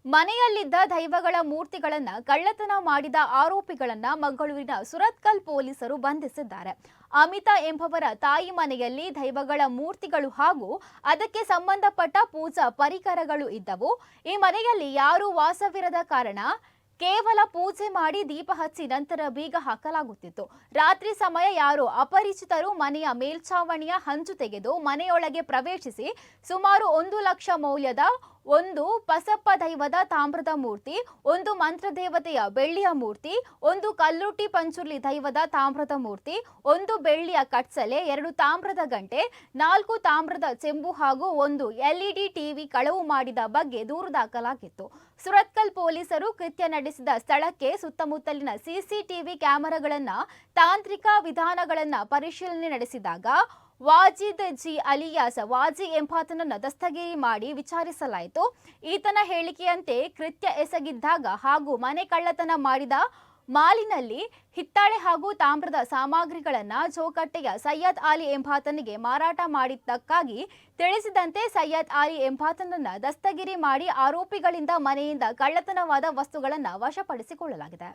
ಮನೆಯಲ್ಲಿದ್ದ ದೈವಗಳ ಮೂರ್ತಿಗಳನ್ನ ಕಳ್ಳತನ ಮಾಡಿದ ಆರೋಪಿಗಳನ್ನ ಮಂಗಳೂರಿನ ಸುರತ್ಕಲ್ ಪೊಲೀಸರು ಬಂಧಿಸಿದ್ದಾರೆ. ಅಮಿತಾ ಎಂಬವರ ತಾಯಿ ಮನೆಯಲ್ಲಿ ದೈವಗಳ ಮೂರ್ತಿಗಳು ಹಾಗೂ ಅದಕ್ಕೆ ಸಂಬಂಧಪಟ್ಟ ಪೂಜಾ ಪರಿಕರಗಳು ಇದ್ದವು. ಈ ಮನೆಯಲ್ಲಿ ಯಾರೂ ವಾಸವಿರದ ಕಾರಣ ಕೇವಲ ಪೂಜೆ ಮಾಡಿ ದೀಪ ಹಚ್ಚಿ ನಂತರ ಬೀಗ ಹಾಕಲಾಗುತ್ತಿತ್ತು. ರಾತ್ರಿ ಸಮಯ ಯಾರೋ ಅಪರಿಚಿತರು ಮನೆಯ ಮೇಲ್ಛಾವಣಿಯ ಹಂಚು ತೆಗೆದು ಮನೆಯೊಳಗೆ ಪ್ರವೇಶಿಸಿ ಸುಮಾರು 1 ಲಕ್ಷ ಮೌಲ್ಯದ ಒಂದು ಬಸಪ್ಪ ದೈವದ ತಾಮ್ರದ ಮೂರ್ತಿ, ಒಂದು ಮಂತ್ರದೇವತೆಯ ಬೆಳ್ಳಿಯ ಮೂರ್ತಿ, ಒಂದು ಕಲ್ಲುಟ್ಟಿ ಪಂಚುರ್ಲಿ ದೈವದ ತಾಮ್ರದ ಮೂರ್ತಿ, ಒಂದು ಬೆಳ್ಳಿಯ ಕಟ್ಸಲೆ, 2 ತಾಮ್ರದ ಗಂಟೆ, 4 ತಾಮ್ರದ ಚೆಂಬು ಹಾಗೂ ಒಂದು ಎಲ್ಇಡಿ ಟಿವಿ ಕಳವು ಮಾಡಿದ ಬಗ್ಗೆ ದೂರು ದಾಖಲಾಗಿತ್ತು. ಸುರತ್ಕಲ್ ಪೊಲೀಸರು ಕೃತ್ಯ ನಡೆಸಿದ ಸ್ಥಳಕ್ಕೆ ಸುತ್ತಮುತ್ತಲಿನ ಸಿಸಿಟಿವಿ ಕ್ಯಾಮೆರಾಗಳನ್ನ ತಾಂತ್ರಿಕ ವಿಧಾನಗಳನ್ನ ಪರಿಶೀಲನೆ ನಡೆಸಿದಾಗ ವಾಜಿದ್ ಜಿ ಅಲಿಯಾಸ್ ವಾಜಿ ಎಂಬಾತನನ್ನು ದಸ್ತಗಿರಿ ಮಾಡಿ ವಿಚಾರಿಸಲಾಯಿತು. ಈತನ ಹೇಳಿಕೆಯಂತೆ ಕೃತ್ಯ ಎಸಗಿದ್ದಾಗ ಹಾಗೂ ಮನೆ ಕಳ್ಳತನ ಮಾಡಿದ ಮಾಲಿನಲ್ಲಿ ಹಿತ್ತಾಳೆ ಹಾಗೂ ತಾಮ್ರದ ಸಾಮಗ್ರಿಗಳನ್ನು ಜೋಕಟ್ಟೆಯ ಸೈಯದ್ ಅಲಿ ಎಂಬಾತನಿಗೆ ಮಾರಾಟ ಮಾಡಿದ್ದಕ್ಕಾಗಿ ತಿಳಿಸಿದಂತೆ ಸೈಯದ್ ಅಲಿ ಎಂಬಾತನನ್ನು ದಸ್ತಗಿರಿ ಮಾಡಿ ಆರೋಪಿಗಳಿಂದ ಮನೆಯಿಂದ ಕಳ್ಳತನವಾದ ವಸ್ತುಗಳನ್ನು ವಶಪಡಿಸಿಕೊಳ್ಳಲಾಗಿದೆ.